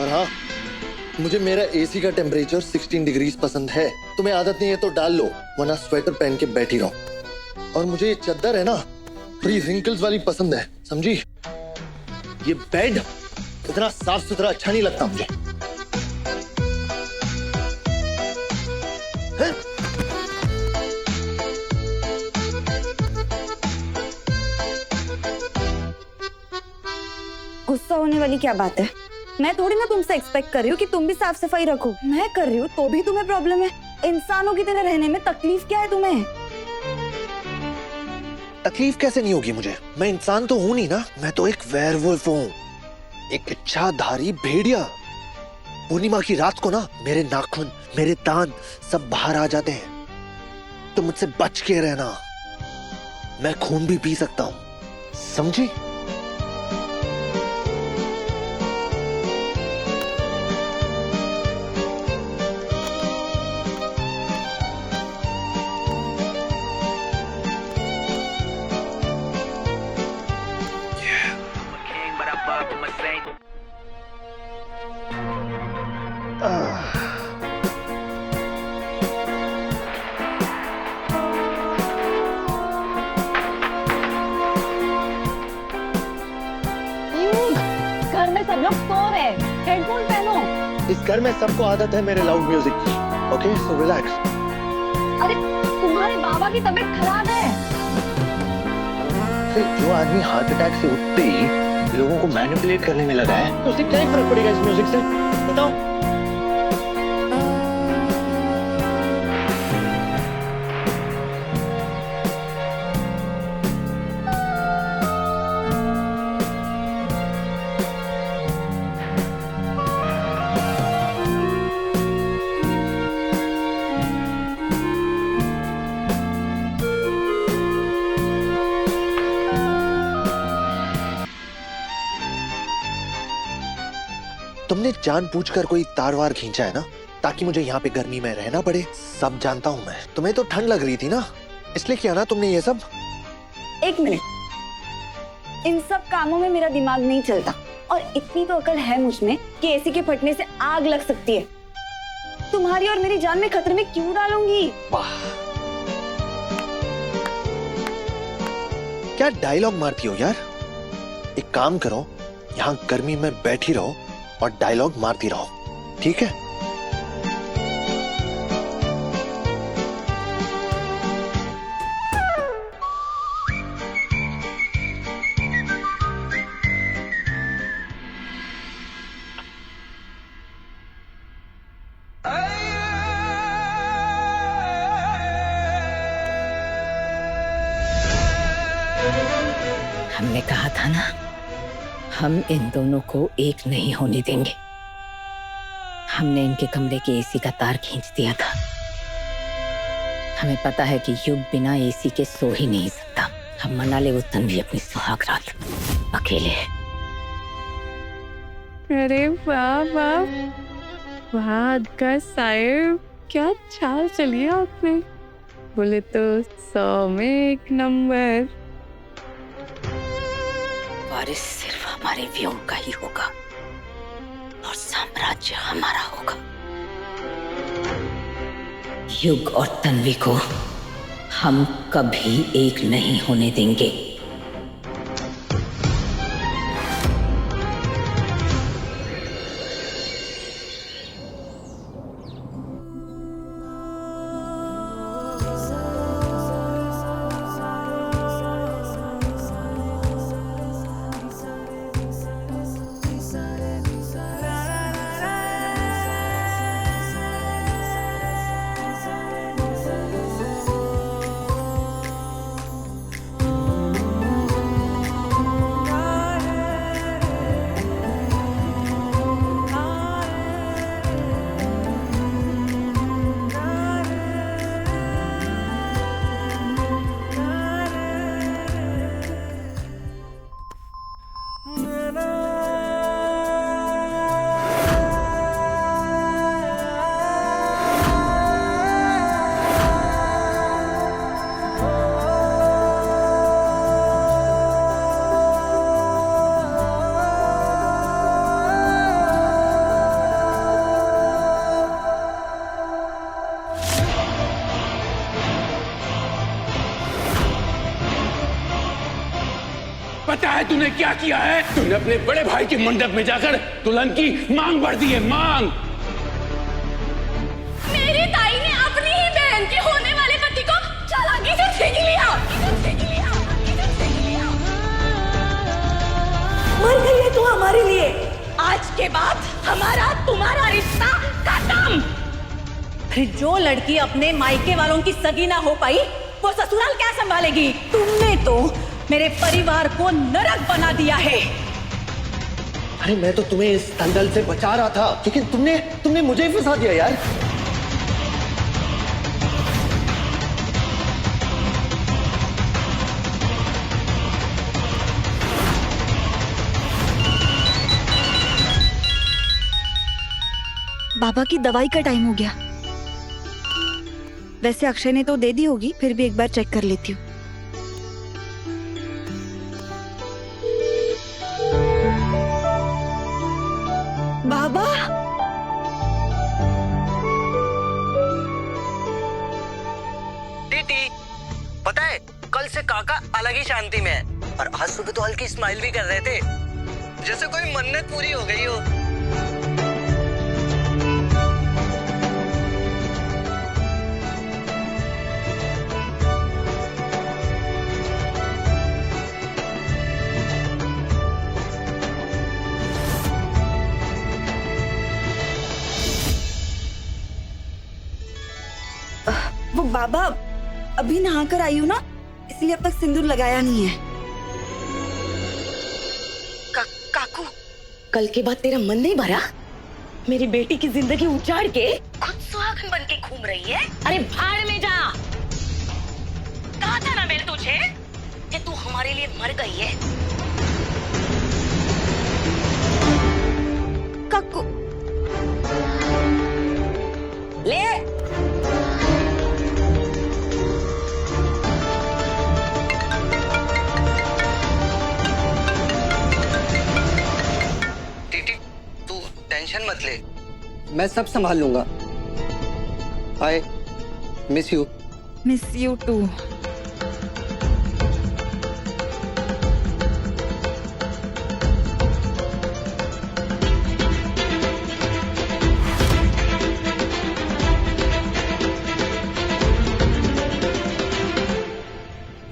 और हाँ, मुझे मेरा एसी का टेम्परेचर 16 डिग्रीज पसंद है। तुम्हें आदत नहीं है तो डाल लो, वरना स्वेटर पहन के बैठी रहो। और मुझे ये चद्दर है ना, थोड़ी रिंकल्स वाली पसंद है, समझी? ये बेड इतना साफ सुथरा अच्छा नहीं लगता मुझे। है? गुस्सा होने वाली क्या बात है? मैं थोड़ी ना तुमसे एक्सपेक्ट कर रही हूँ कि तुम भी साफ सफाई रखो। मैं कर रही हूँ तो भी तुम्हें प्रॉब्लम है। इंसानों की तरह रहने में तकलीफ क्या है तुम्हें? तकलीफ कैसे नहीं होगी मुझे? मैं इंसान तो हूं नहीं ना, मैं तो एक वेयरवुल्फ हूँ, एक इच्छाधारी भेड़िया। पूर्णिमा की रात को ना मेरे नाखून, मेरे दांत सब बाहर आ जाते हैं, तो मुझसे बच के रहना। मैं खून भी पी सकता हूँ, समझी? घर में सब लोग सो रहे हैं, हेडफोन पहनो। इस घर में सबको आदत है मेरे लाउड म्यूजिक की। Okay, so relax. अरे तुम्हारे बाबा की तबीयत खराब है। जो आदमी हार्ट अटैक से उठते ही लोगों को मैनिपुलेट करने में लगा है, तो उससे क्या ही फर्क पड़ेगा इस म्यूजिक से? बताओ। तुमने जानबूझकर कोई तार वार खींचा है ना, ताकि मुझे यहाँ पे गर्मी में रहना पड़े। सब जानता हूँ मैं। तुम्हें तो ठंड लग रही थी ना, इसलिए किया ना तुमने ये सब। एक मिनट, इन सब कामों में मेरा दिमाग नहीं चलता, और इतनी तो अकल है मुझ में कि एसी के फटने से आग लग सकती है। तुम्हारी और मेरी जान में खतरे में क्यों डालूंगी? वाह, क्या डायलॉग मारती हो यार। एक काम करो, यहाँ गर्मी में बैठी रहो और डायलॉग मारती रहो, ठीक है? हमने कहा था ना, हम इन दोनों को एक नहीं होने देंगे। हमने इनके कमरे के एसी का तार खींच दिया था। हमें पता है कि युग बिना एसी के सो ही नहीं सकता। हम मना ले वो तन्वी अपनी सुहाग रात अकेले। अरे वाह वाह वाह का साहिब, क्या चाल चली है आपने। बोले तो 100 में 1 नंबर। वारिस सिर्फ हमारे व्योम का ही होगा और साम्राज्य हमारा होगा। युग और तन्वी को हम कभी एक नहीं होने देंगे। पता है तूने क्या किया है? तूने अपने बड़े भाई के मंडप में जाकर दुल्हन की मांग भर दी है, मांग। मेरी ताई ने अपनी ही बहन के होने वाले पति को चालाकी से छीन लिया। मर गई है तू हमारे लिए। आज के बाद हमारा तुम्हारा रिश्ता खत्म। फिर जो लड़की अपने मायके वालों की सगी ना हो पाई, वो ससुराल क्या संभालेगी? तुमने तो मेरे परिवार को नरक बना दिया है। अरे मैं तो तुम्हें इस दलदल से बचा रहा था, लेकिन तुमने मुझे ही फंसा दिया यार। बाबा की दवाई का टाइम हो गया। वैसे अक्षय ने तो दे दी होगी, फिर भी एक बार चेक कर लेती हूँ। बाबा, टीटी, पता है कल से काका अलग ही शांति में है और आज सुबह तो हल्की स्माइल भी कर रहे थे, जैसे कोई मन्नत पूरी हो गई हो। वो बाबा अभी नहा कर आई हूँ ना, इसलिए अब तक सिंदूर लगाया नहीं है। काकू, कल के बाद तेरा मन नहीं भरा? मेरी बेटी की जिंदगी उजाड़ के खुद सुहागन बन के घूम रही है। अरे भाड़ में जा। कहा था ना मैंने तुझे कि तू हमारे लिए मर गई है। काकू ले टेंशन मत ले, मैं सब संभाल लूंगा। Hi, miss you. Miss you too.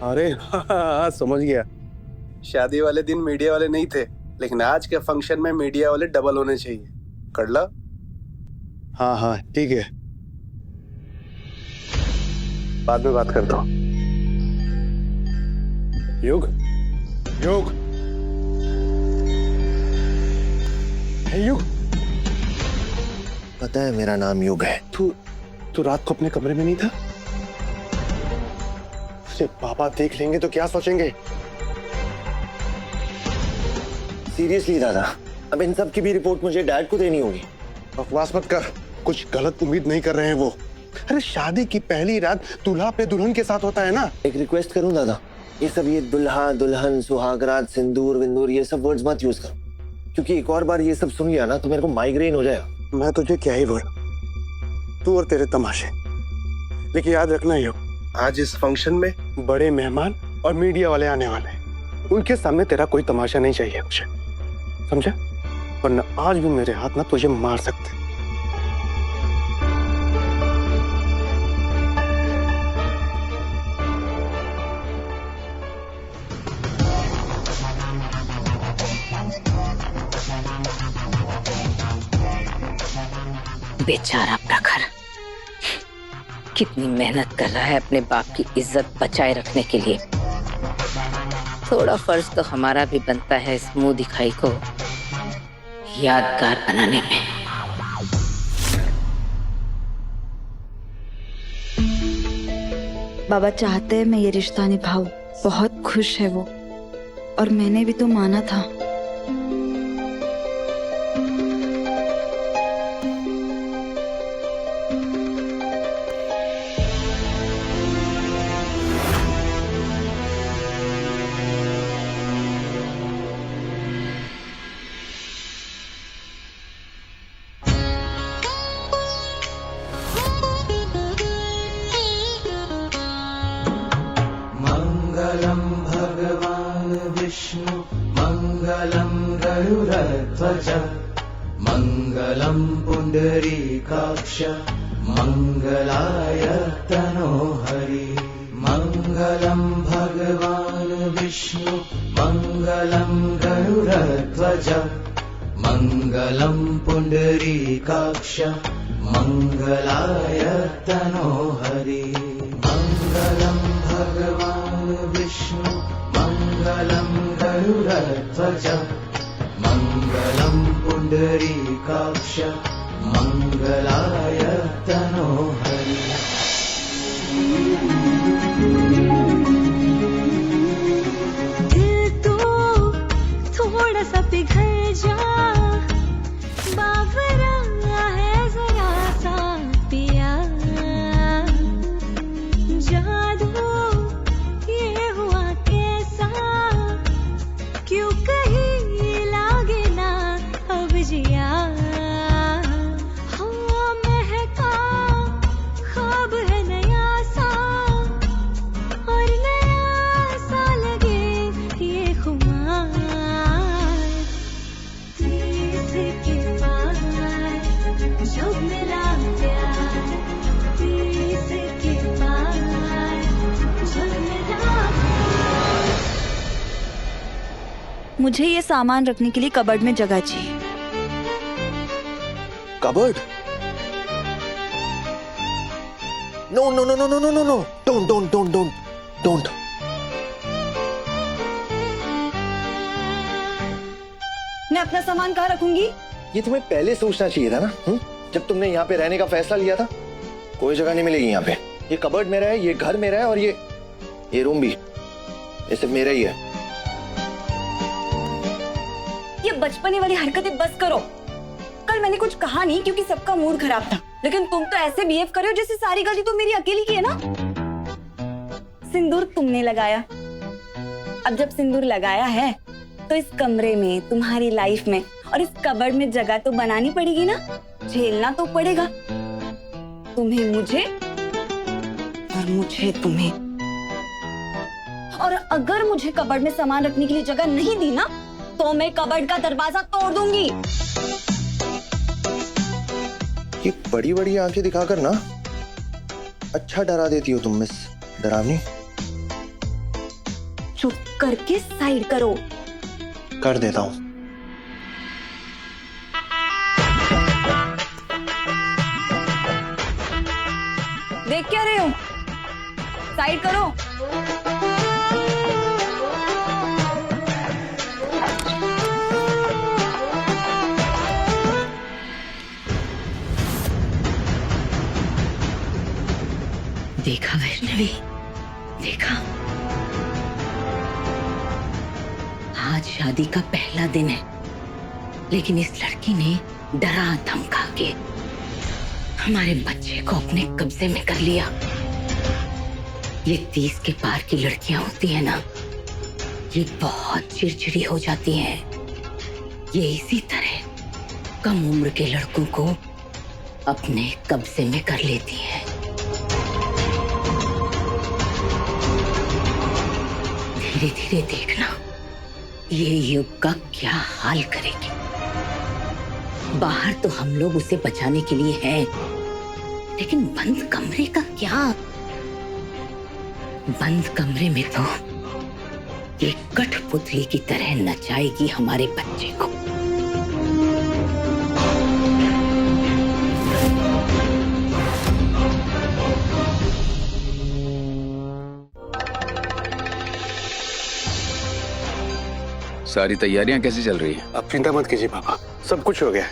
अरे हाँ, समझ गया। शादी वाले दिन मीडिया वाले नहीं थे, लेकिन आज के फंक्शन में मीडिया वाले डबल होने चाहिए। कर ला। हाँ हाँ ठीक है, बाद में बात करता हूँ। युग, युग, युग। पता है मेरा नाम युग है। तू रात को अपने कमरे में नहीं था? तुझे पापा देख लेंगे तो क्या सोचेंगे? सीरियसली दादा, अब इन सब की भी रिपोर्ट मुझे डैड को देनी होगी। बकवास मत कर, कुछ गलत उम्मीद नहीं कर रहे हैं वो। अरे शादी की पहली रात दूल्हा पे दुल्हन के साथ होता है ना। एक रिक्वेस्ट करूं दादा, ये सब ये दुल्हा दुल्हन सुहागरात सिंदूर विंदूर ये सब वर्ड्स मत यूज करो, क्योंकि एक और बार ये सब सुन लिया ना तो मेरे को माइग्रेन हो जाएगा। मैं तुझे क्या ही बोलूं, तू और तेरे तमाशे। लेकिन याद रखना युग, आज इस फंक्शन में बड़े मेहमान और मीडिया वाले आने वाले हैं। उनके सामने तेरा कोई तमाशा नहीं चाहिए मुझे, समझा? वरना आज भी मेरे हाथ ना तुझे मार सकते। बेचारा प्रखर कितनी मेहनत कर रहा है अपने बाप की इज्जत बचाए रखने के लिए। थोड़ा फर्ज तो हमारा भी बनता है इस मुंह दिखाई को यादगार बनाने में। बाबा चाहते हैं मैं ये रिश्ता निभाऊं। बहुत खुश है वो, और मैंने भी तो माना था। मंगलम भगवान विष्णु गरुडध्वज मङ्गलं पुण्डरीकाक्ष मङ्गलाय तनोहरि मङ्गलं भगवान् विष्णु मङ्गलं गरुडध्वज मङ्गलं पुण्डरीकाक्ष मङ्गलाय तनोहरि मङ्गलं भगवान् विष्णु मङ्गलं गरुडध्वज मङ्गलं पुण्डरीकाक्ष मङ्गलाय तनोहरि दिल तो थोड़ा सा पिघल जा बावरा है जरा सा पिया जादू ये हुआ कैसा क्यों कहीं लागे ना अब जिया हाँ महका ख्वाब है नया सा और नया सा लगे ये खुमार तीस के पार जब मिला प्यार तीस के पार जब मिला मुझे ये सामान रखने के लिए कबर्ड में जगह चाहिए। Cupboard? No no no no no no no no, don't don't don't don't don't. मैं अपना सामान कहाँ रखूंगी? ये तुम्हें पहले सोचना चाहिए था ना, जब तुमने यहाँ पे रहने का फैसला लिया था। कोई जगह नहीं मिलेगी यहाँ पे। ये कबर्ड मेरा है, ये घर मेरा है और ये रूम भी, ये सिर्फ मेरा ही है। ये बचपने वाली हरकतें बस करो। कल मैंने कुछ कहा नहीं क्योंकि सबका मूड खराब था, लेकिन तुम तो ऐसे बिहेव कर रहे हो जैसे सारी गलती तो मेरी अकेली की है ना। सिंदूर तुमने लगाया, अब जब सिंदूर लगाया है तो इस कमरे में, तुम्हारी लाइफ में और इस कबर्ड में जगह तो बनानी पड़ेगी ना, झेलना तो पड़ेगा। तुम्हें मुझे और मुझे तुम्हें। और अगर मुझे कबर्ड में सामान रखने के लिए जगह नहीं दी ना तो मैं कबर्ड का दरवाजा तोड़ दूंगी। ये बड़ी बड़ी आंखें दिखाकर ना अच्छा डरा देती हो तुम मिस डरावनी। चुप करके साइड करो। कर देता हूँ। देख क्या रहे हो? साइड करो। देखा वैष्णवी, देखा, आज शादी का पहला दिन है, लेकिन इस लड़की ने डरा धमका के हमारे बच्चे को अपने कब्जे में कर लिया। ये 30 के पार की लड़कियां होती है ना, ये बहुत चिड़चिड़ी हो जाती हैं। ये इसी तरह कम उम्र के लड़कों को अपने कब्जे में कर लेती हैं। धीरे धीरे देखना ये युग का क्या हाल करेगी। बाहर तो हम लोग उसे बचाने के लिए हैं, लेकिन बंद कमरे का क्या? बंद कमरे में तो ये कठपुतली की तरह नचाएगी हमारे बच्चे को। सारी तैयारियां कैसी चल रही हैं? आप चिंता मत कीजिए पापा, सब कुछ हो गया है।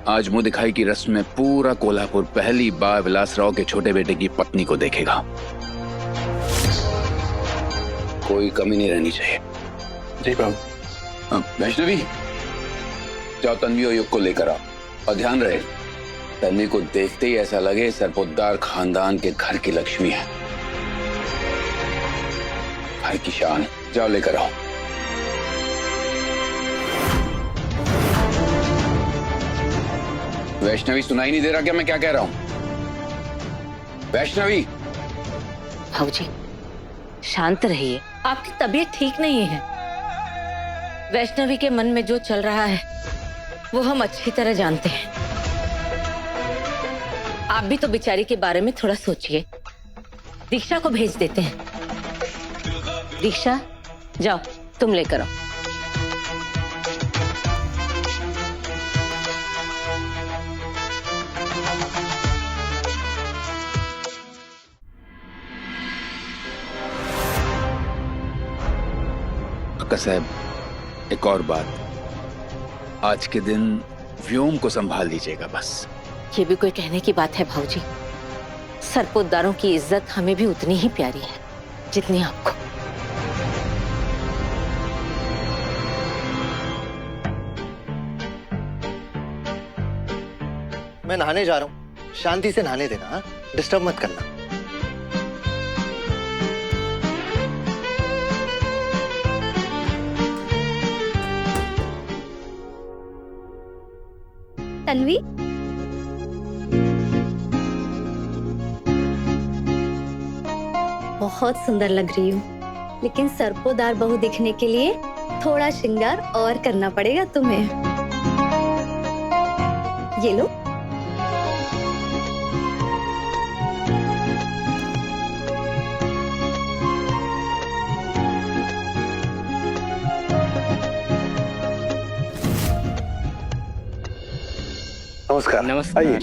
आज मुंह दिखाई की रस्म में पूरा कोल्हापुर पहली बार विलासराव के छोटे बेटे की पत्नी को देखेगा। कोई कमी नहीं रहनी चाहिए। जी बाबू। वैष्णवी, जाओ तन्वी और युग को लेकर आओ, और ध्यान रहे तन्वी को देखते ही ऐसा लगे सरपोतदार खानदान के घर की लक्ष्मी है, घर की शान। जाओ लेकर आओ। वैष्णवी, सुनाई नहीं दे रहा क्या मैं क्या कह रहा हूं? वैष्णवी। भाऊजी शांत रहिए, आपकी तबीयत ठीक नहीं है। वैष्णवी के मन में जो चल रहा है वो हम अच्छी तरह जानते हैं। आप भी तो बेचारी के बारे में थोड़ा सोचिए। दीक्षा को भेज देते हैं। दीक्षा, जाओ तुम लेकर आओ। काका साहब, एक और बात, आज के दिन व्योम को संभाल लीजिएगा बस। ये भी कोई कहने की बात है भाऊजी? सरपोतदारों की इज्जत हमें भी उतनी ही प्यारी है जितनी आपको। मैं नहाने जा रहा हूँ, शांति से नहाने देना, हाँ? डिस्टर्ब मत करना। तन्वी, बहुत सुंदर लग रही हूँ, लेकिन सरपोदार बहू दिखने के लिए थोड़ा श्रृंगार और करना पड़ेगा तुम्हें। ये लो। नमस्कार। नमस्कार। आइए।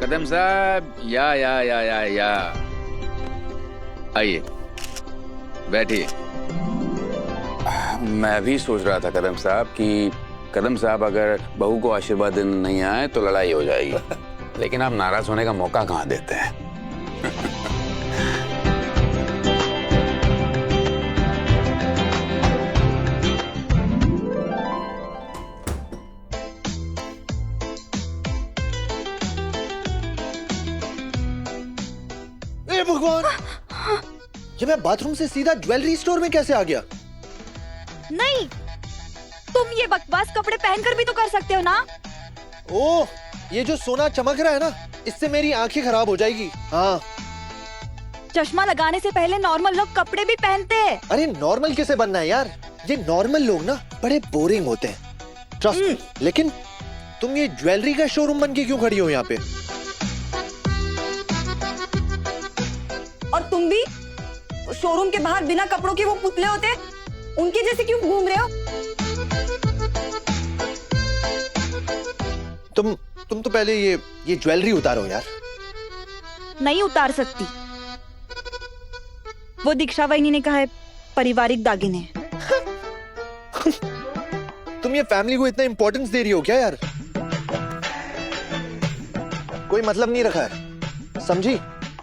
कदम साहब, या आइए, बैठिए। मैं भी सोच रहा था कदम साहब कि कदम साहब अगर बहू को आशीर्वाद देने नहीं आए तो लड़ाई हो जाएगी। लेकिन आप नाराज होने का मौका कहाँ देते हैं। भगवान, ये मैं बाथरूम से सीधा ज्वेलरी स्टोर में कैसे आ गया? नहीं, तुम ये बकवास कपड़े पहनकर भी तो कर सकते हो ना। ओह, ये जो सोना चमक रहा है ना, इससे मेरी आंखें खराब हो जाएगी। हाँ। चश्मा लगाने से पहले नॉर्मल लोग कपड़े भी पहनते हैं। अरे नॉर्मल कैसे बनना है यार? ये नॉर्मल लोग ना बड़े बोरिंग होते हैं, ट्रस्ट मी। लेकिन तुम ये ज्वेलरी का शोरूम बन के क्यों खड़ी हो यहाँ पे? और तुम भी शोरूम के बाहर बिना कपड़ों के वो पुतले होते, उनके जैसे क्यों घूम रहे हो? तुम तो पहले ये ज्वेलरी उतारो यार। नहीं उतार सकती, वो दीक्षा वहिनी ने कहा है पारिवारिक दागिने। तुम ये फैमिली को इतना इंपॉर्टेंस दे रही हो क्या यार? कोई मतलब नहीं रखा है, समझी?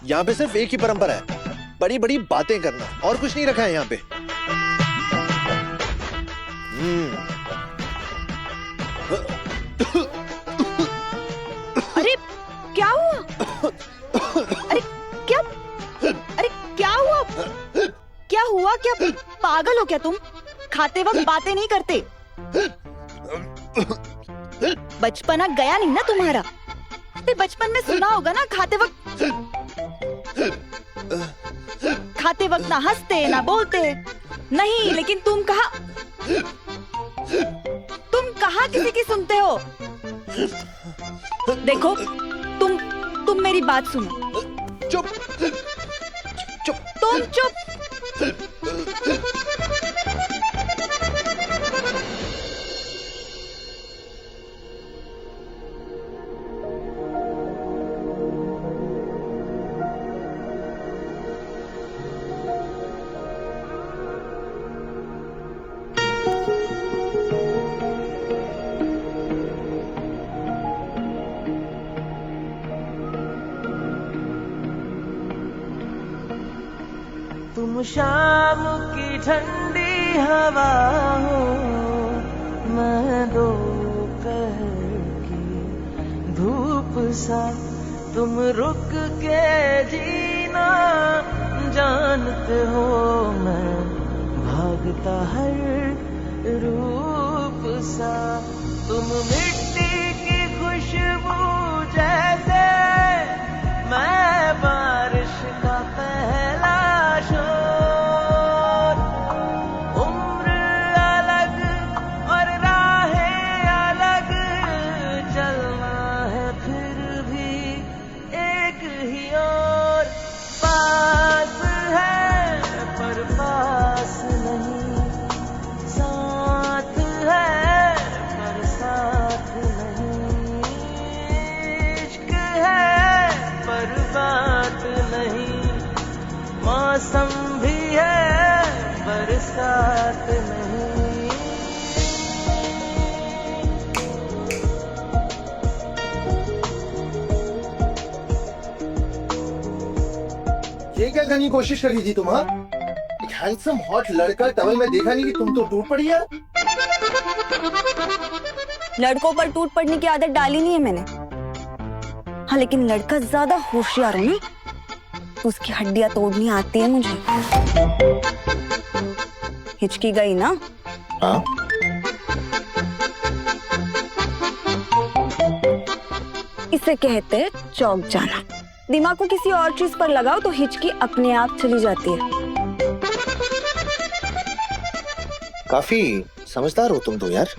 यहाँ पे सिर्फ एक ही परंपरा है, बड़ी बड़ी बातें करना, और कुछ नहीं रखा है यहाँ पे। अरे क्या हुआ? अरे क्या हुआ? क्या हुआ? क्या पागल हो क्या तुम? खाते वक्त बातें नहीं करते। बचपना गया नहीं ना तुम्हारा? बचपन में सुना होगा ना, खाते वक्त ना हंसते ना बोलते। नहीं, लेकिन तुम कहाँ किसी की सुनते हो? देखो, तुम मेरी बात सुनो। चुप। तुम चुप। तुम शाम की ठंडी हवा हो, मैं दोपहर की धूप सा। तुम रुक के जीना जानते हो, मैं भागता हर रूप सा। तुम मिट्टी की खुशबू जैसे, मैं बारिश का पहला शोर। ही और पास है पर पास नहीं, साथ है पर साथ नहीं, इश्क है पर बात नहीं, मौसम भी है बरसात नहीं। ये क्या करने की कोशिश करी थी तुम? हाँ, एक हैंडसम हॉट लड़का टवल में देखा नहीं कि तुम तो टूट पड़ी यार। लड़कों पर टूट पड़ने की आदत डाली नहीं है मैंने। हाँ, लेकिन लड़का ज्यादा होशियार हो ना तो उसकी हड्डियां तोड़नी आती है मुझे। हिचकी गई ना? हाँ, इसे कहते हैं चौक जाना। दिमाग को किसी और चीज पर लगाओ तो हिचकी अपने आप चली जाती है। काफी समझदार हो तुम तो यार।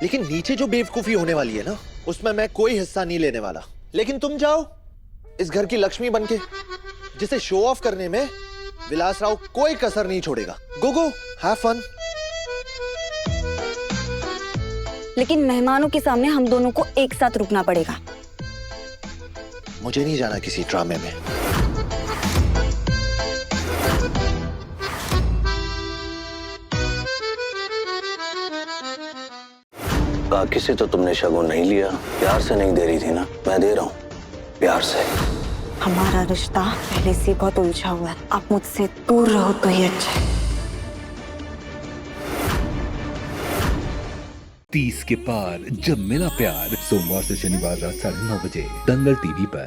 लेकिन नीचे जो बेवकूफी होने वाली है ना, उसमें मैं कोई हिस्सा नहीं लेने वाला। लेकिन तुम जाओ इस घर की लक्ष्मी बनके, जिसे शो ऑफ करने में विलास राव कोई कसर नहीं छोड़ेगा। गो गो, हैव फन। लेकिन मेहमानों के सामने हम दोनों को एक साथ रुकना पड़ेगा। मुझे नहीं जाना किसी ड्रामे में। काकी से तो तुमने शगुन नहीं लिया, प्यार से नहीं दे रही थी ना? मैं दे रहा हूँ प्यार से। हमारा रिश्ता पहले से बहुत उलझा हुआ है, आप मुझसे दूर रहो तो ही अच्छा है। 30 के पार जब मिला प्यार, सोमवार से शनिवार रात 9:30 बजे दंगल टीवी पर।